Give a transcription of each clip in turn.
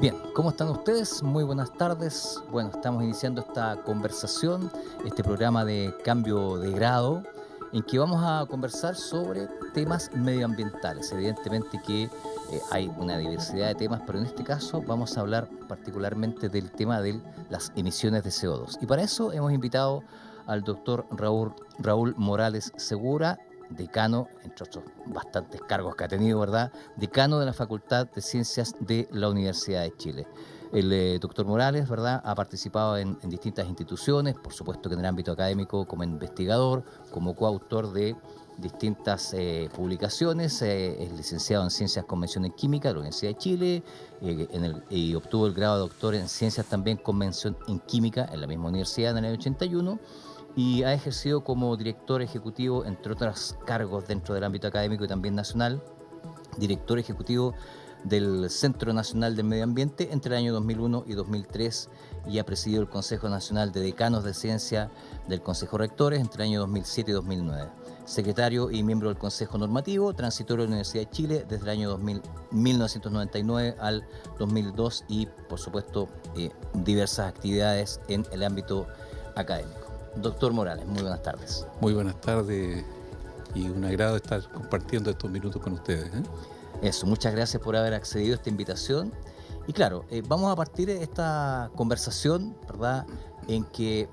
Bien, ¿cómo están ustedes? Muy buenas tardes. Bueno, estamos iniciando esta conversación, este programa de cambio de grado, en que vamos a conversar sobre temas medioambientales. Evidentemente que hay una diversidad de temas, pero en este caso vamos a hablar particularmente del tema de las emisiones de CO2. Y para eso hemos invitado al doctor Raúl Morales Segura, decano, entre otros bastantes cargos que ha tenido, ¿verdad? Decano de la Facultad de Ciencias de la Universidad de Chile. El doctor Morales, ¿verdad?, ha participado en distintas instituciones, por supuesto que en el ámbito académico como investigador, como coautor de distintas publicaciones, es licenciado en Ciencias con mención en Química de la Universidad de Chile, y obtuvo el grado de doctor en Ciencias también con mención en Química en la misma universidad en el año 81, y ha ejercido como director ejecutivo, entre otros cargos dentro del ámbito académico y también nacional, director ejecutivo del Centro Nacional del Medio Ambiente entre el año 2001 y 2003, y ha presidido el Consejo Nacional de Decanos de Ciencia del Consejo Rectores entre el año 2007 y 2009. Secretario y miembro del Consejo Normativo Transitorio de la Universidad de Chile desde el año 1999 al 2002, y por supuesto diversas actividades en el ámbito académico. Doctor Morales, muy buenas tardes. Muy buenas tardes y un agrado estar compartiendo estos minutos con ustedes. Eso, muchas gracias por haber accedido a esta invitación. Y claro, vamos a partir de esta conversación, ¿verdad?, en que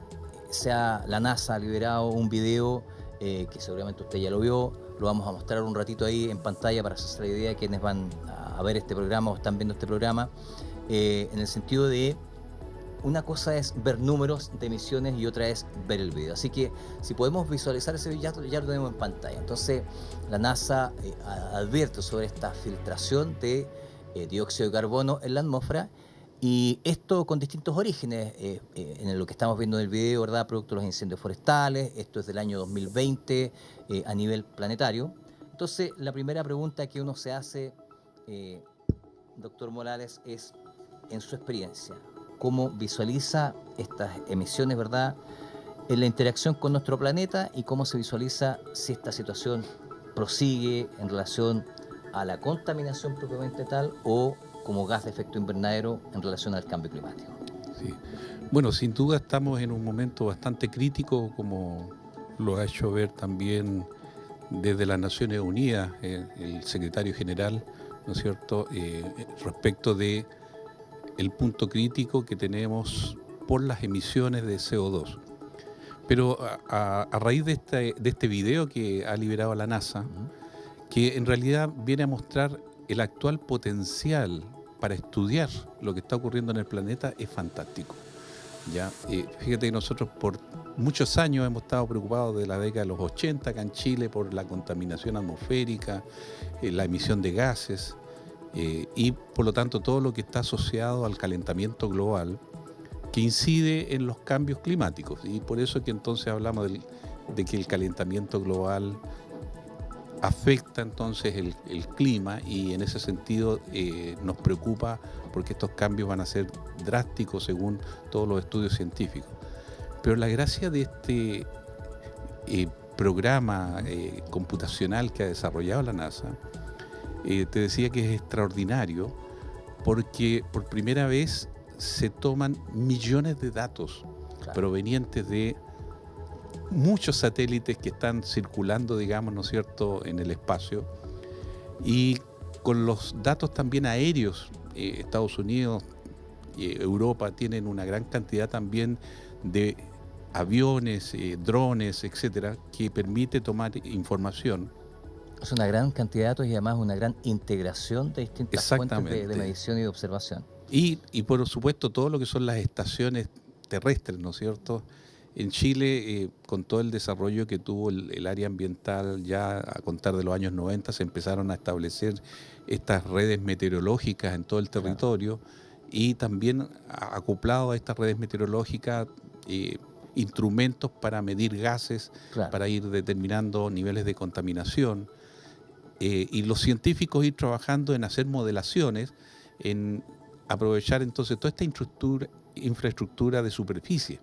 la NASA ha liberado un video que seguramente usted ya lo vio. Lo vamos a mostrar un ratito ahí en pantalla para hacerse la idea de quienes van a ver este programa o están viendo este programa, en el sentido de una cosa es ver números de emisiones y otra es ver el video. Así que si podemos visualizar ese video, ya lo tenemos en pantalla. Entonces, la NASA advierte sobre esta filtración de dióxido de carbono en la atmósfera, y esto con distintos orígenes. En lo que estamos viendo en el video, ¿verdad?, producto de los incendios forestales. Esto es del año 2020 a nivel planetario. Entonces, la primera pregunta que uno se hace, doctor Morales, es, en su experiencia, cómo visualiza estas emisiones, ¿verdad?, en la interacción con nuestro planeta, y cómo se visualiza si esta situación prosigue en relación a la contaminación propiamente tal o como gas de efecto invernadero en relación al cambio climático. Sí. Bueno, sin duda estamos en un momento bastante crítico, como lo ha hecho ver también desde las Naciones Unidas el secretario general, ¿no es cierto?, respecto de el punto crítico que tenemos por las emisiones de CO2. Pero a raíz de este video que ha liberado la NASA, que en realidad viene a mostrar el actual potencial para estudiar lo que está ocurriendo en el planeta, es fantástico. ¿Ya? Fíjate que nosotros por muchos años hemos estado preocupados de la década de los 80 acá en Chile por la contaminación atmosférica, la emisión de gases, y por lo tanto todo lo que está asociado al calentamiento global que incide en los cambios climáticos. Y por eso que entonces hablamos de que el calentamiento global afecta entonces el clima, y en ese sentido nos preocupa porque estos cambios van a ser drásticos según todos los estudios científicos. Pero la gracia de este programa computacional que ha desarrollado la NASA, te decía que es extraordinario porque por primera vez se toman millones de datos provenientes de muchos satélites que están circulando, digamos, ¿no es cierto?, en el espacio, y con los datos también aéreos. Estados Unidos y Europa tienen una gran cantidad también de aviones, drones, etcétera, que permite tomar información. Es una gran cantidad de datos y además una gran integración de distintas fuentes de medición y de observación. Y por supuesto todo lo que son las estaciones terrestres, ¿no es cierto? En Chile, con todo el desarrollo que tuvo el área ambiental, ya a contar de los años 90, se empezaron a establecer estas redes meteorológicas en todo el territorio, y también acoplado a estas redes meteorológicas, instrumentos para medir gases, para ir determinando niveles de contaminación, y los científicos ir trabajando en hacer modelaciones, en aprovechar entonces toda esta infraestructura de superficie.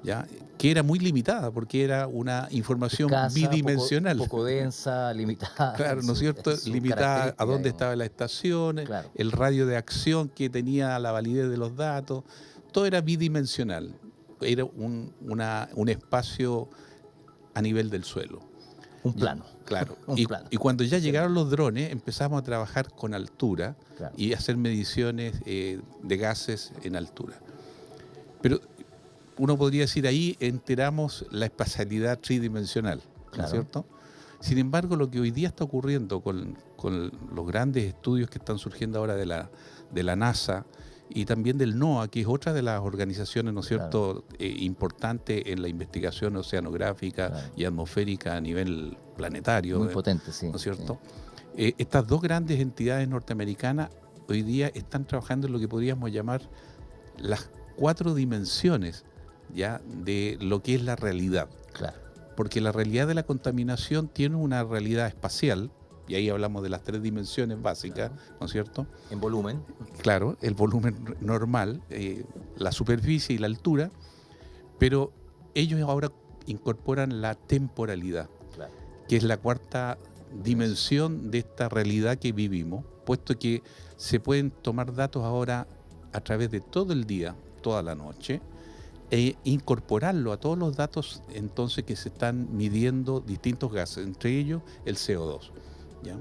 ¿ya? Que era muy limitada porque era una información escasa, bidimensional. poco densa, limitada. Claro, ¿no es cierto? Limitada a dónde estaba la estación, claro, el radio de acción que tenía la validez de los datos, todo era bidimensional, era un espacio a nivel del suelo. un plano. Claro, plano. Y cuando ya llegaron los drones empezamos a trabajar con altura, claro, y hacer mediciones de gases en altura. Pero uno podría decir ahí enteramos la espacialidad tridimensional, ¿no claro, es cierto? Sin embargo, lo que hoy día está ocurriendo con los grandes estudios que están surgiendo ahora de la NASA y también del NOAA, que es otra de las organizaciones, ¿no es cierto?, importante en la investigación oceanográfica y atmosférica a nivel planetario. Muy potente, sí. ¿No es cierto? Sí. Estas dos grandes entidades norteamericanas hoy día están trabajando en lo que podríamos llamar las 4 dimensiones, ¿ya?, de lo que es la realidad. Claro. Porque la realidad de la contaminación tiene una realidad espacial, y ahí hablamos de las 3 dimensiones básicas, ¿no es cierto? En volumen. Claro, el volumen normal, la superficie y la altura, pero ellos ahora incorporan la temporalidad, claro, que es la 4ª dimensión de esta realidad que vivimos, puesto que se pueden tomar datos ahora a través de todo el día, toda la noche, e incorporarlo a todos los datos entonces que se están midiendo distintos gases, entre ellos el CO2, ¿ya?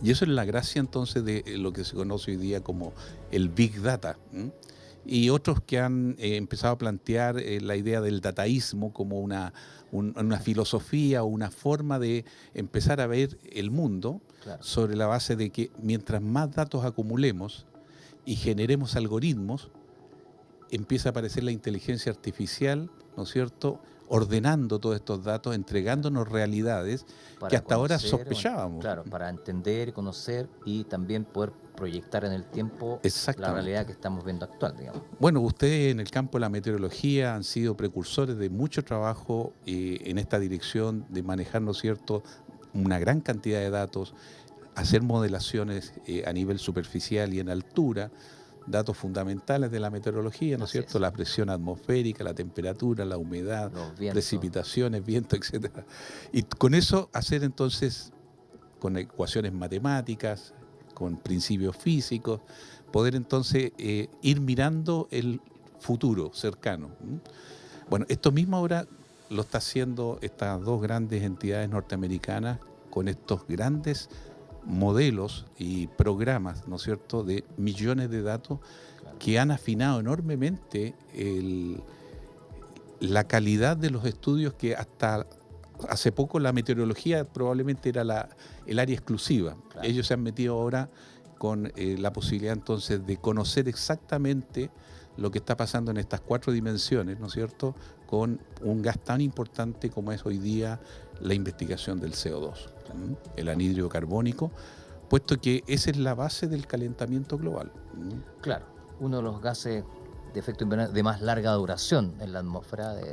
Y eso es la gracia entonces de lo que se conoce hoy día como el Big Data, ¿m? Y otros que han empezado a plantear la idea del dataísmo como una filosofía o una forma de empezar a ver el mundo, claro, sobre la base de que mientras más datos acumulemos y generemos algoritmos, empieza a aparecer la inteligencia artificial, ¿no es cierto?, ordenando todos estos datos, entregándonos realidades para que hasta ahora sospechábamos. Claro, para entender, conocer y también poder proyectar en el tiempo la realidad que estamos viendo actual, digamos. Bueno, ustedes en el campo de la meteorología han sido precursores de mucho trabajo en esta dirección de manejar, ¿no es cierto?, una gran cantidad de datos, hacer modelaciones a nivel superficial y en altura, datos fundamentales de la meteorología, ¿no es cierto? La presión atmosférica, la temperatura, la humedad, precipitaciones, viento, etcétera. Y con eso hacer entonces, con ecuaciones matemáticas, con principios físicos, poder entonces ir mirando el futuro cercano. Bueno, esto mismo ahora lo está haciendo estas dos grandes entidades norteamericanas con estos grandes modelos y programas, ¿no es cierto?, de millones de datos que han afinado enormemente la calidad de los estudios que hasta hace poco la meteorología probablemente era el área exclusiva. Claro. Ellos se han metido ahora con la posibilidad entonces de conocer exactamente lo que está pasando en estas 4 dimensiones, ¿no es cierto?, con un gas tan importante como es hoy día la investigación del CO2, el anhídrido carbónico, puesto que esa es la base del calentamiento global. Claro, uno de los gases de efecto invernadero de más larga duración en la atmósfera, de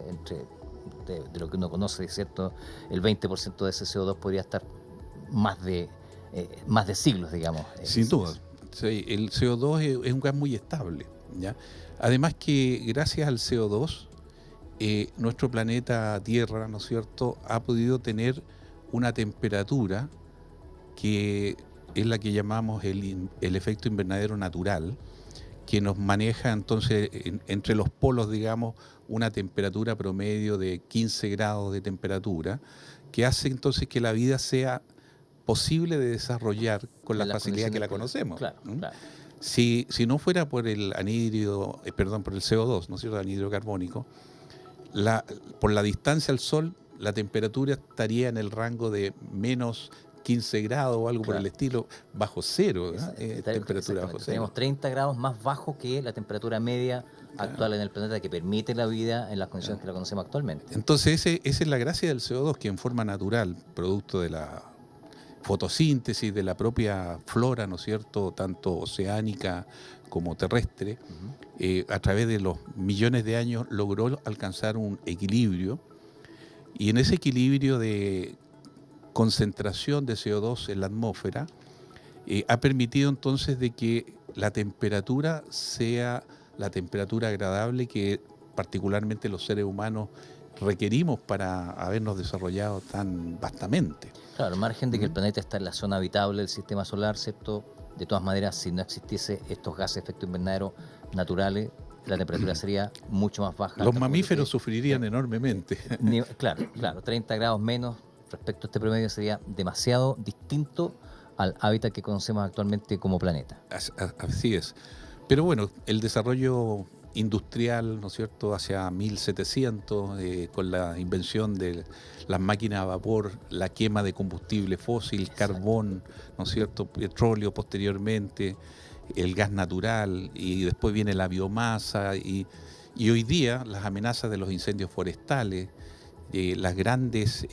lo que uno conoce, ¿cierto? El 20% de ese CO2 podría estar más de siglos, digamos. Sin duda. Sí, el CO2 es un gas muy estable, ¿ya? Además que gracias al CO2, nuestro planeta Tierra, ¿no es cierto?, ha podido tener una temperatura que es la que llamamos el efecto invernadero natural, que nos maneja entonces entre los polos, digamos, una temperatura promedio de 15 grados de temperatura, que hace entonces que la vida sea posible de desarrollar con la facilidad que la conocemos. Claro, claro. Si no fuera por el anhídrido, por el CO2, ¿no es cierto?, el anhídrido carbónico, por la distancia al Sol, la temperatura estaría en el rango de menos 15 grados o algo por el estilo, bajo cero, temperatura bajo cero. Tenemos 30 grados más bajo que la temperatura media actual en el planeta, que permite la vida en las condiciones que la conocemos actualmente. Entonces esa es la gracia del CO2, que en forma natural, producto de la fotosíntesis, de la propia flora, ¿no es cierto?, tanto oceánica como terrestre, a través de los millones de años logró alcanzar un equilibrio, y en ese equilibrio de concentración de CO2 en la atmósfera ha permitido entonces de que la temperatura sea la temperatura agradable que particularmente los seres humanos requerimos para habernos desarrollado tan vastamente. Claro, al margen de que el planeta está en la zona habitable del sistema solar, ¿cierto? De todas maneras, si no existiese estos gases de efecto invernadero naturales, la temperatura sería mucho más baja. Los mamíferos sufrirían enormemente. Claro, 30 grados menos respecto a este promedio sería demasiado distinto al hábitat que conocemos actualmente como planeta. Así es. Pero bueno, el desarrollo industrial, ¿no es cierto?, hacia 1700, con la invención de las máquinas a vapor, la quema de combustible fósil, Exacto. Carbón, ¿no es cierto?, petróleo posteriormente, el gas natural, y después viene la biomasa, y hoy día las amenazas de los incendios forestales, las grandes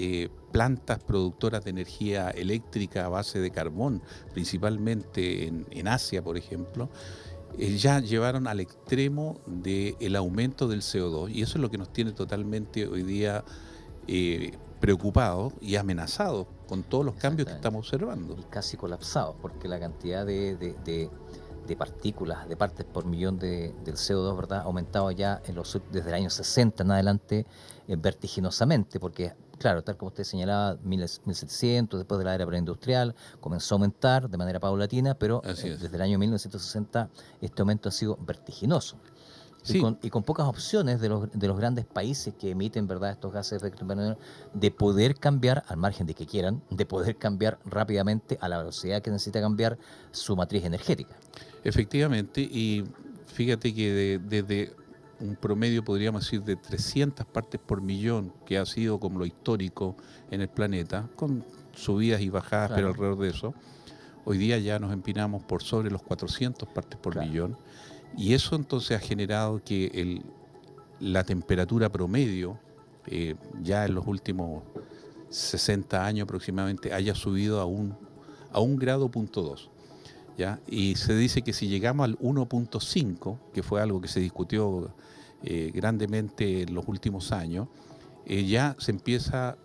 plantas productoras de energía eléctrica a base de carbón, principalmente en Asia, por ejemplo, ya llevaron al extremo del aumento del CO2, y eso es lo que nos tiene totalmente hoy día preocupados y amenazados con todos los cambios que estamos observando. Y casi colapsados, porque la cantidad de partículas, de partes por millón del CO2, ¿verdad?, ha aumentado ya desde el año 60 en adelante vertiginosamente, porque claro, tal como usted señalaba, 1700, después de la era preindustrial, comenzó a aumentar de manera paulatina, pero desde el año 1960 este aumento ha sido vertiginoso. Sí. Y con pocas opciones de los grandes países que emiten, ¿verdad?, estos gases de efecto invernadero, de poder cambiar, al margen de que quieran, de poder cambiar rápidamente a la velocidad que necesita cambiar su matriz energética. Efectivamente, y fíjate que desde un promedio, podríamos decir, de 300 partes por millón, que ha sido como lo histórico en el planeta, con subidas y bajadas, claro, pero alrededor de eso, hoy día ya nos empinamos por sobre los 400 partes por millón, y eso entonces ha generado que la temperatura promedio, ya en los últimos 60 años aproximadamente, haya subido a un grado punto 2. ¿Ya? Y se dice que si llegamos al 1.5, que fue algo que se discutió grandemente en los últimos años, ya se empieza a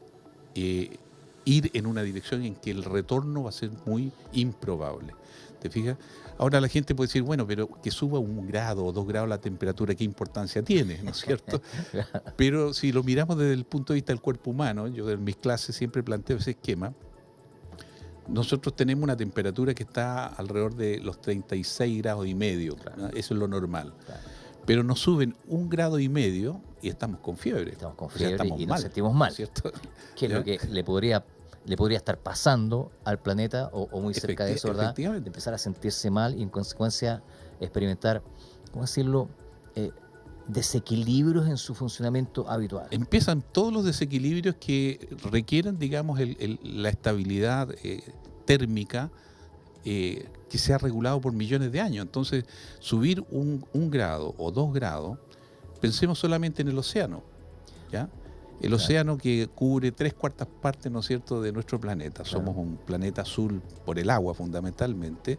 ir en una dirección en que el retorno va a ser muy improbable. ¿Te fijas? Ahora la gente puede decir, bueno, pero que suba 1 grado o 2 grados la temperatura, ¿qué importancia tiene? ¿No es cierto? Pero si lo miramos desde el punto de vista del cuerpo humano, yo en mis clases siempre planteo ese esquema. Nosotros tenemos una temperatura que está alrededor de los 36 grados y medio, claro, eso es lo normal. Claro. Pero nos suben 1,5 grados y estamos con fiebre. Estamos con fiebre y nos sentimos mal. ¿Cierto? Que es lo que le podría estar pasando al planeta o muy cerca de eso, ¿verdad? De empezar a sentirse mal y en consecuencia experimentar, ¿cómo decirlo?, desequilibrios en su funcionamiento habitual. Empiezan todos los desequilibrios que requieren, digamos, la estabilidad térmica que se ha regulado por millones de años. Entonces, subir 1 grado o 2 grados, pensemos solamente en el océano, ¿ya? El océano que cubre 3/4 partes, ¿no es cierto?, de nuestro planeta. Claro. Somos un planeta azul por el agua, fundamentalmente.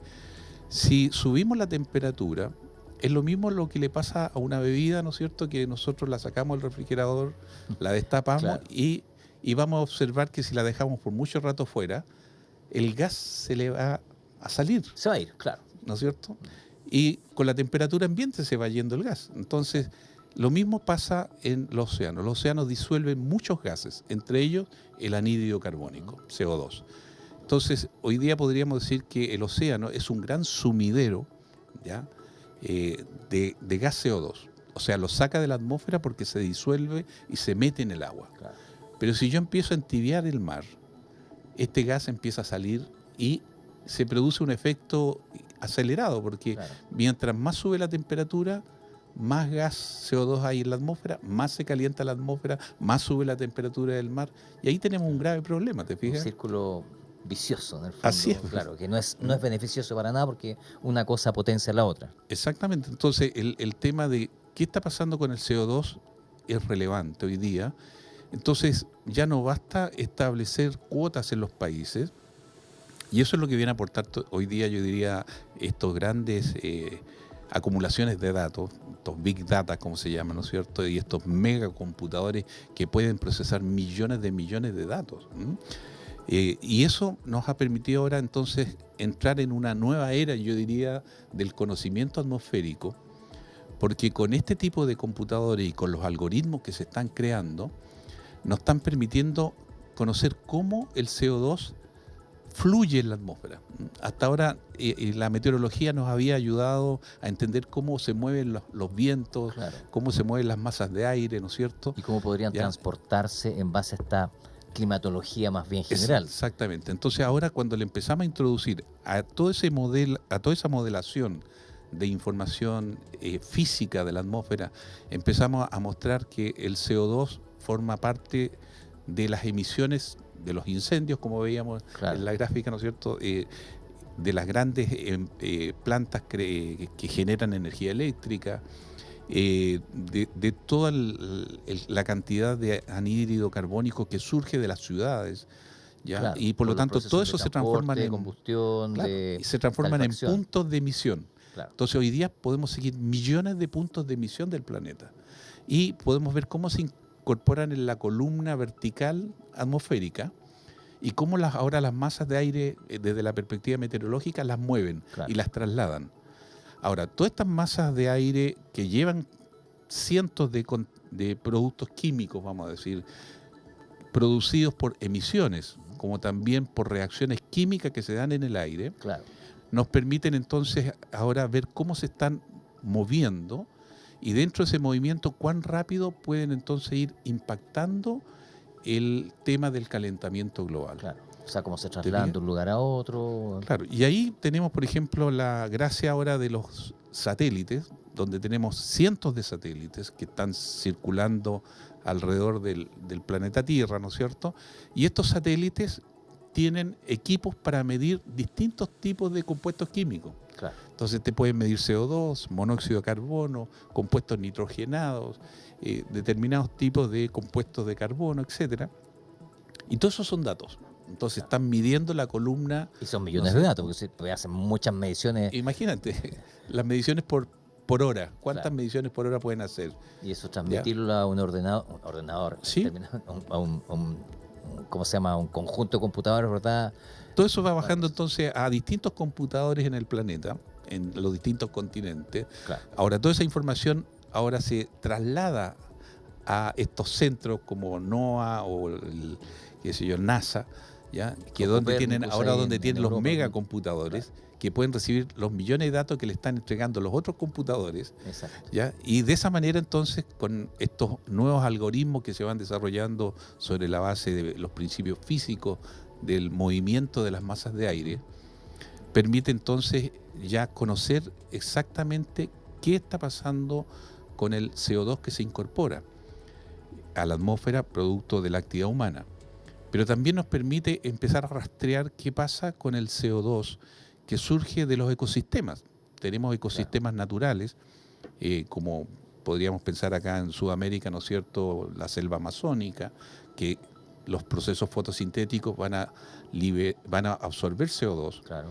Si subimos la temperatura, es lo mismo lo que le pasa a una bebida, ¿no es cierto?, que nosotros la sacamos del refrigerador, la destapamos, claro, y vamos a observar que si la dejamos por mucho rato fuera, el gas se le va a salir. Se va a ir, claro. ¿No es cierto? Y con la temperatura ambiente se va yendo el gas. Entonces, lo mismo pasa en los océanos. Los océanos disuelven muchos gases, entre ellos el anhídrido carbónico, CO2. Entonces, hoy día podríamos decir que el océano es un gran sumidero, ¿ya?, de gas CO2. O sea, lo saca de la atmósfera porque se disuelve y se mete en el agua. Claro. Pero si yo empiezo a entibiar el mar, este gas empieza a salir y se produce un efecto acelerado, porque claro, mientras más sube la temperatura, más gas CO2 hay en la atmósfera, más se calienta la atmósfera, más sube la temperatura del mar, y ahí tenemos un grave problema, ¿te fijas? Un círculo vicioso, en el fondo. Así es. Claro, que no es beneficioso para nada porque una cosa potencia a la otra. Exactamente. Entonces, el tema de qué está pasando con el CO2 es relevante hoy día. Entonces, ya no basta establecer cuotas en los países, y eso es lo que viene a aportar hoy día, yo diría, estos grandes acumulaciones de datos, estos big data, como se llaman, ¿no es cierto?, y estos megacomputadores que pueden procesar millones de datos. Y eso nos ha permitido ahora entonces entrar en una nueva era, yo diría, del conocimiento atmosférico, porque con este tipo de computadores y con los algoritmos que se están creando, nos están permitiendo conocer cómo el CO2 fluye en la atmósfera. Hasta ahora la meteorología nos había ayudado a entender cómo se mueven los vientos, Claro. cómo se mueven las masas de aire, ¿no es cierto? Y cómo podrían ¿Ya? transportarse en base a esta climatología más bien general. Exactamente. Entonces ahora cuando le empezamos a introducir a todo ese modelo, a toda esa modelación de información física de la atmósfera, empezamos a mostrar que el CO2 forma parte de las emisiones de los incendios, como veíamos Claro. en la gráfica, ¿no es cierto? De las grandes plantas que generan energía eléctrica, de toda la cantidad de anhídrido carbónico que surge de las ciudades, ¿ya? Claro, Y por lo los tanto procesos todo de eso se transporte, transforma de en combustión, claro, de y se transforman en calefacción. puntos de emisión. Claro. Entonces hoy día podemos seguir millones de puntos de emisión del planeta y podemos ver cómo se incorporan en la columna vertical atmosférica y cómo ahora las masas de aire desde la perspectiva meteorológica las mueven Claro. y las trasladan. Ahora, todas estas masas de aire que llevan cientos de productos químicos, vamos a decir, producidos por emisiones, como también por reacciones químicas que se dan en el aire, Claro. nos permiten entonces ahora ver cómo se están moviendo y dentro de ese movimiento cuán rápido pueden entonces ir impactando el tema del calentamiento global. Claro. O sea, cómo se trasladan de un lugar a otro. Claro, y ahí tenemos, por ejemplo, la gracia ahora de los satélites, donde tenemos cientos de satélites que están circulando alrededor del planeta Tierra, ¿no es cierto? Y estos satélites tienen equipos para medir distintos tipos de compuestos químicos. Claro. Entonces te pueden medir CO2, monóxido de carbono, compuestos nitrogenados, determinados tipos de compuestos de carbono, etcétera. Y todos esos son datos. Entonces están midiendo la columna. Y son millones de datos, porque se hacen muchas mediciones. Imagínate, las mediciones por hora. ¿Cuántas Claro. mediciones por hora pueden hacer? Y eso transmitirlo a un ordenador, ¿Sí? a ¿cómo se llama? Un conjunto de computadores, ¿verdad? Todo eso va bajando entonces a distintos computadores en el planeta, en los distintos continentes. Claro. Ahora, toda esa información ahora se traslada a estos centros como NOAA o qué sé yo, NASA, ¿ya? Que donde tienen, ahora donde tienen los Europa, megacomputadores, claro, que pueden recibir los millones de datos que le están entregando los otros computadores. Exacto. ¿Ya? Y de esa manera entonces, con estos nuevos algoritmos que se van desarrollando sobre la base de los principios físicos del movimiento de las masas de aire, permite entonces ya conocer exactamente qué está pasando con el CO2 que se incorpora a la atmósfera producto de la actividad humana. Pero también nos permite empezar a rastrear qué pasa con el CO2 que surge de los ecosistemas. Tenemos ecosistemas claro, naturales, como podríamos pensar acá en Sudamérica, ¿no es cierto?, la selva amazónica, que los procesos fotosintéticos van a absorber CO2. Claro.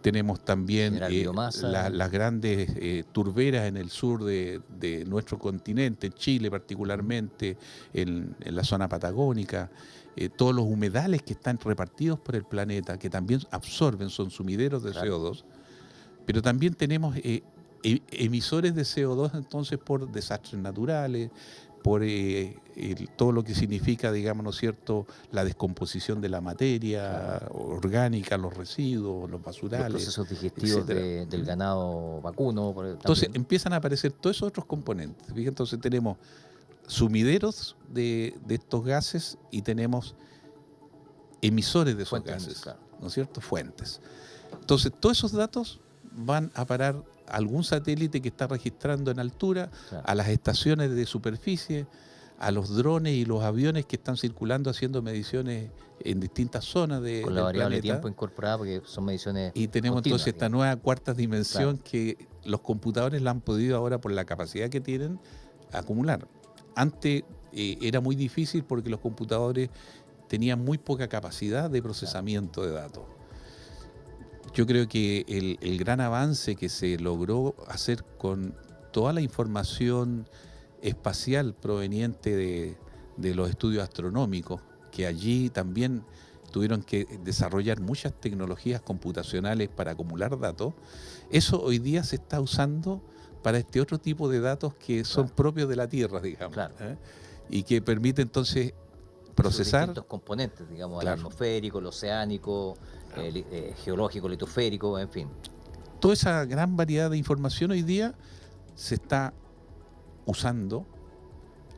Tenemos también biomasa, las grandes turberas en el sur de nuestro continente, Chile particularmente, en la zona patagónica, todos los humedales que están repartidos por el planeta, que también absorben, son sumideros de claro, CO2, pero también tenemos emisores de CO2 entonces por desastres naturales, por todo lo que significa, digamos, ¿no es cierto?, la descomposición de la materia claro, orgánica, los residuos, los basurales. Los procesos digestivos del ganado vacuno. Entonces empiezan a aparecer todos esos otros componentes. Fíjate, entonces tenemos sumideros de estos gases y tenemos emisores de esos fuentes, gases, claro, ¿no es cierto?, fuentes. Entonces todos esos datos van a parar a algún satélite que está registrando en altura, claro, a las estaciones de superficie, a los drones y los aviones que están circulando haciendo mediciones en distintas zonas con la variable de tiempo incorporada, porque son mediciones y tenemos entonces esta nueva cuarta dimensión, claro, que los computadores la han podido ahora, por la capacidad que tienen, acumular. Antes era muy difícil porque los computadores tenían muy poca capacidad de procesamiento, claro, de datos. Yo creo que el gran avance que se logró hacer con toda la información espacial proveniente de los estudios astronómicos, que allí también tuvieron que desarrollar muchas tecnologías computacionales para acumular datos, eso hoy día se está usando para este otro tipo de datos que son propios de la Tierra, digamos. Claro. Y que permite entonces procesar... Sus distintos componentes, digamos, Claro. el atmosférico, el oceánico, geológico, litosférico, en fin. Toda esa gran variedad de información hoy día se está usando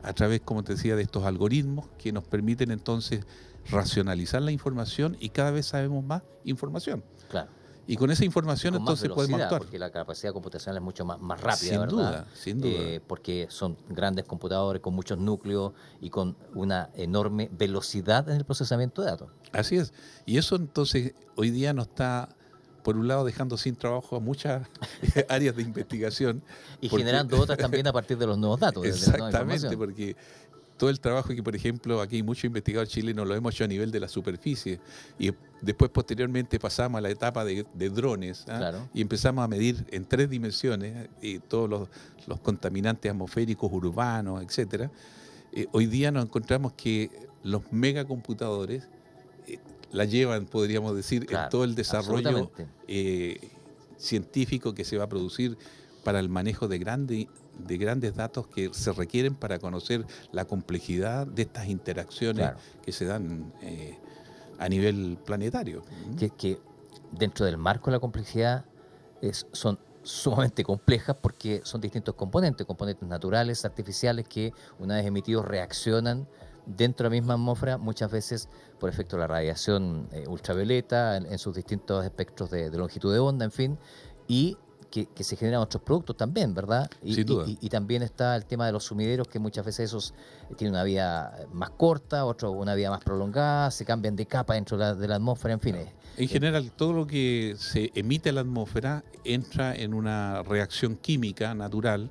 a través, como te decía, de estos algoritmos que nos permiten entonces racionalizar la información y cada vez sabemos más información. Claro. Y con esa información Con entonces más podemos velocidad, actuar. porque la capacidad computacional es mucho más rápida, Sin ¿verdad? duda, sin duda. Porque son grandes computadores con muchos núcleos y con una enorme velocidad en el procesamiento de datos. Así es. Y eso entonces hoy día nos está, por un lado, dejando sin trabajo a muchas áreas de investigación. Y generando otras también a partir de los nuevos datos. De la nueva Exactamente, información. porque todo el trabajo que, por ejemplo, aquí muchos investigadores chilenos lo hemos hecho a nivel de la superficie y después posteriormente pasamos a la etapa de drones, Claro. y empezamos a medir en 3 dimensiones y todos los contaminantes atmosféricos urbanos, etcétera. Hoy día nos encontramos que los megacomputadores la llevan, podríamos decir, Claro, en todo el desarrollo científico que se va a producir para el manejo de grandes datos que se requieren para conocer la complejidad de estas interacciones, claro, que se dan a nivel planetario. Que dentro del marco de la complejidad son sumamente complejas porque son distintos componentes naturales, artificiales, que una vez emitidos reaccionan dentro de la misma atmósfera, muchas veces por efecto de la radiación ultravioleta, en sus distintos espectros de longitud de onda, en fin, y que se generan otros productos también, ¿verdad? Sin duda. Y también está el tema de los sumideros, que muchas veces esos tienen una vida más corta, otros una vida más prolongada, se cambian de capa dentro de la atmósfera, en fin. En general, todo lo que se emite a la atmósfera entra en una reacción química natural,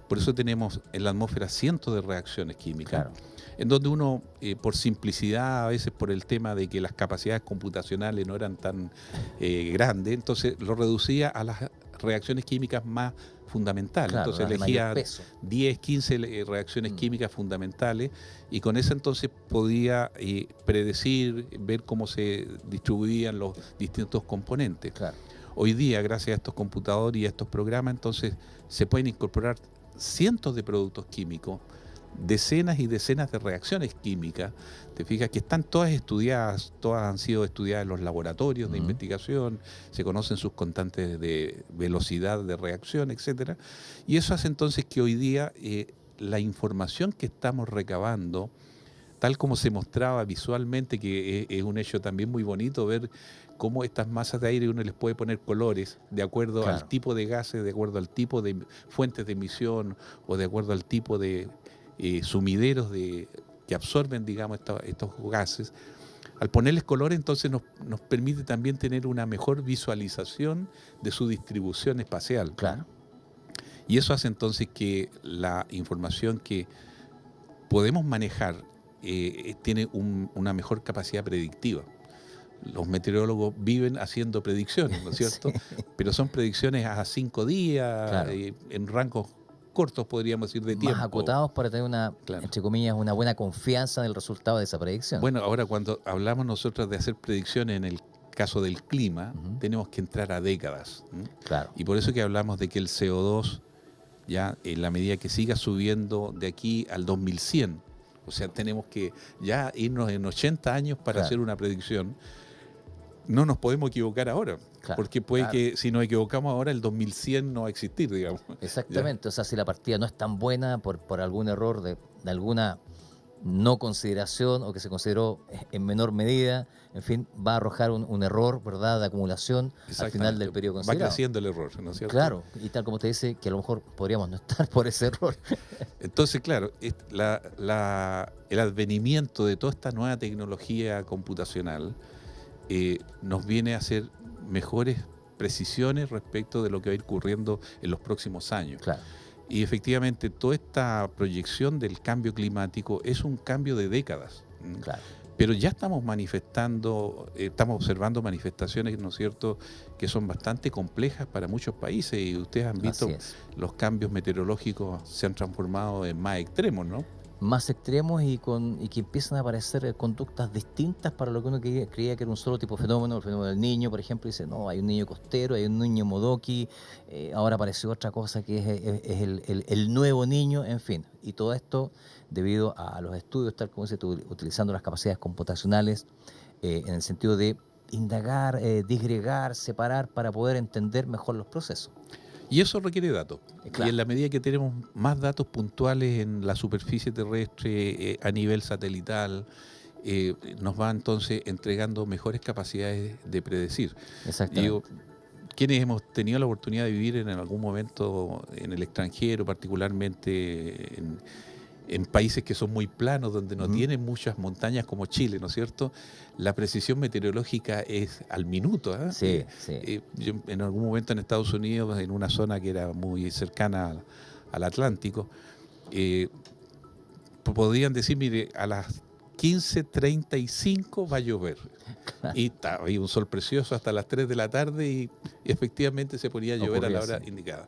por eso tenemos en la atmósfera cientos de reacciones químicas. Claro. En donde uno, por simplicidad, a veces por el tema de que las capacidades computacionales no eran tan grandes, entonces lo reducía a las reacciones químicas más fundamentales. Claro, entonces elegía 10, 15 reacciones químicas fundamentales y con eso entonces podía predecir, ver cómo se distribuían los distintos componentes. Claro. Hoy día, gracias a estos computadores y a estos programas, entonces se pueden incorporar cientos de productos químicos, decenas y decenas de reacciones químicas, te fijas que están todas estudiadas, todas han sido estudiadas en los laboratorios de investigación, se conocen sus constantes de velocidad de reacción, etcétera, y eso hace entonces que hoy día la información que estamos recabando, tal como se mostraba visualmente, que es un hecho también muy bonito ver cómo estas masas de aire uno les puede poner colores de acuerdo al tipo de gases, de acuerdo al tipo de fuentes de emisión o de acuerdo al tipo de sumideros que absorben, digamos, estos gases. Al ponerles color, entonces nos permite también tener una mejor visualización de su distribución espacial. Claro. Y eso hace entonces que la información que podemos manejar tiene una mejor capacidad predictiva. Los meteorólogos viven haciendo predicciones, ¿no es cierto? Sí. Pero son predicciones a 5 días, claro, en rangos cortos, podríamos decir, de tiempo. Más acotados para tener entre comillas, una buena confianza en el resultado de esa predicción. Bueno, ahora cuando hablamos nosotros de hacer predicciones en el caso del clima, tenemos que entrar a décadas. Claro. Y por eso que hablamos de que el CO2, ya en la medida que siga subiendo de aquí al 2100, o sea, tenemos que ya irnos en 80 años para hacer una predicción. No nos podemos equivocar ahora, porque puede que si nos equivocamos ahora, el 2100 no va a existir, digamos. Exactamente, o sea, si la partida no es tan buena por algún error de alguna no consideración o que se consideró en menor medida, en fin, va a arrojar un error, ¿verdad?, de acumulación al final del periodo considerado. Va creciendo el error, ¿no es cierto? Claro, y tal como te dice, que a lo mejor podríamos no estar por ese error. Entonces, claro, el advenimiento de toda esta nueva tecnología computacional nos viene a hacer mejores precisiones respecto de lo que va a ir ocurriendo en los próximos años. Claro. Y efectivamente, toda esta proyección del cambio climático es un cambio de décadas. Claro. Pero ya estamos estamos observando manifestaciones, ¿no es cierto?, que son bastante complejas para muchos países. Y ustedes han visto los cambios meteorológicos se han transformado en más extremos, ¿no? más extremos y que empiezan a aparecer conductas distintas para lo que uno creía que era un solo tipo de fenómeno, el fenómeno del niño, por ejemplo, dice, no, hay un niño costero, hay un niño modoki, ahora apareció otra cosa que es el nuevo niño, en fin, y todo esto debido a los estudios, tal como se utilizando las capacidades computacionales, en el sentido de indagar, disgregar, separar para poder entender mejor los procesos. Y eso requiere datos. Claro. Y en la medida que tenemos más datos puntuales en la superficie terrestre, a nivel satelital, nos va entonces entregando mejores capacidades de predecir. Exactamente. Digo, quienes hemos tenido la oportunidad de vivir en algún momento en el extranjero, particularmente en países que son muy planos, donde no tienen muchas montañas como Chile, ¿no es cierto? La precisión meteorológica es al minuto. Sí, sí. Yo en algún momento en Estados Unidos, en una zona que era muy cercana al Atlántico, podían decir, mire, a las 15:35 va a llover. Y había un sol precioso hasta las 3 de la tarde y efectivamente se ponía a llover a la hora indicada.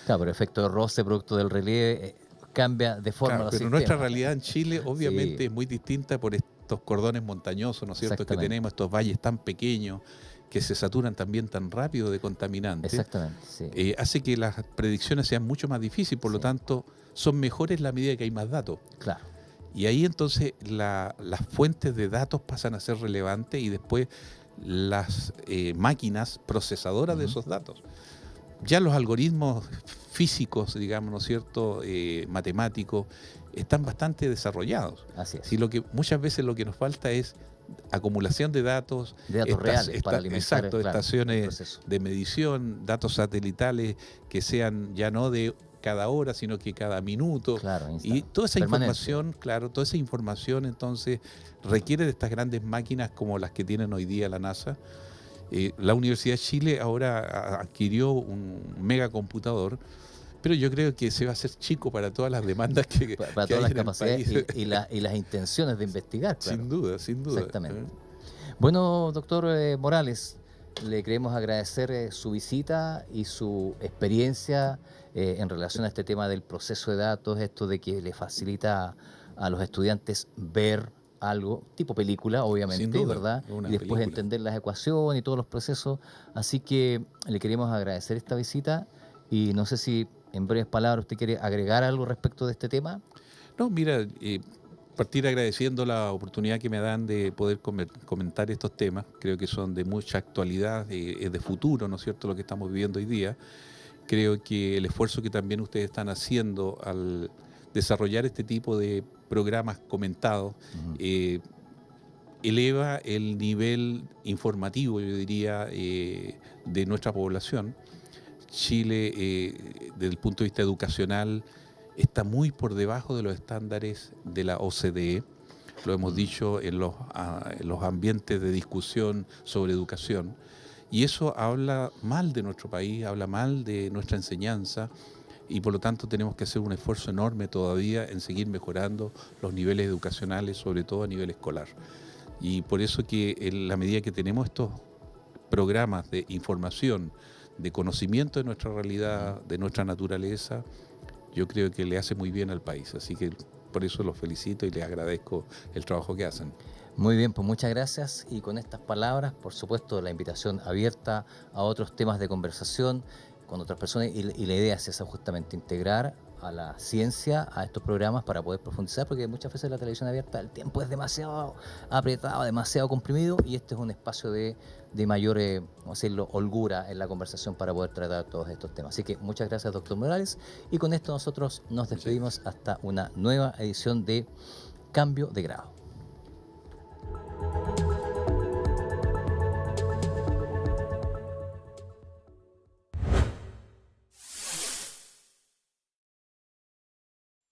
Claro, pero efecto de roce, producto del relieve, cambia de forma los pero sistemas. nuestra realidad en Chile obviamente es muy distinta por estos cordones montañosos, ¿no es cierto?, que tenemos, estos valles tan pequeños que se saturan también tan rápido de contaminantes. Exactamente, sí. Hace que las predicciones sean mucho más difíciles, por lo tanto son mejores en la medida que hay más datos. Claro. Y ahí entonces las fuentes de datos pasan a ser relevantes y después las máquinas procesadoras de esos datos. Ya los algoritmos físicos, digamos, ¿no es cierto?, matemáticos, están bastante desarrollados. Así es. Y muchas veces lo que nos falta es acumulación de datos reales para alimentar, estaciones de medición, datos satelitales que sean ya no de cada hora, sino que cada minuto. Y toda esa información, toda esa información entonces requiere de estas grandes máquinas como las que tienen hoy día la NASA. La Universidad de Chile ahora adquirió un megacomputador, pero yo creo que se va a hacer chico para todas las demandas que para todas las capacidades y las intenciones de investigar. Claro. Sin duda, sin duda. Exactamente. Bueno, doctor Morales, le queremos agradecer su visita y su experiencia en relación a este tema del proceso de datos, esto de que le facilita a los estudiantes ver algo, tipo película, obviamente, ¿verdad? Y después entender las ecuaciones y todos los procesos. Así que le queremos agradecer esta visita y no sé si en breves palabras usted quiere agregar algo respecto de este tema. No, mira, partir agradeciendo la oportunidad que me dan de poder comentar estos temas. Creo que son de mucha actualidad, es de futuro, ¿no es cierto?, lo que estamos viviendo hoy día. Creo que el esfuerzo que también ustedes están haciendo al desarrollar este tipo de programas comentados eleva el nivel informativo, yo diría, de nuestra población. Chile, desde el punto de vista educacional, está muy por debajo de los estándares de la OCDE. Lo hemos dicho en los ambientes de discusión sobre educación. Y eso habla mal de nuestro país, habla mal de nuestra enseñanza, y por lo tanto tenemos que hacer un esfuerzo enorme todavía en seguir mejorando los niveles educacionales, sobre todo a nivel escolar. Y por eso que en la medida que tenemos estos programas de información, de conocimiento de nuestra realidad, de nuestra naturaleza, yo creo que le hace muy bien al país. Así que por eso los felicito y les agradezco el trabajo que hacen. Muy bien, pues muchas gracias. Y con estas palabras, por supuesto, la invitación abierta a otros temas de conversación con otras personas, y la idea es esa, justamente integrar a la ciencia a estos programas para poder profundizar, porque muchas veces la televisión abierta el tiempo es demasiado apretado, demasiado comprimido, y este es un espacio de mayor, vamos a decirlo, holgura en la conversación para poder tratar todos estos temas. Así que muchas gracias, doctor Morales, y con esto nosotros nos despedimos hasta una nueva edición de Cambio de Grado.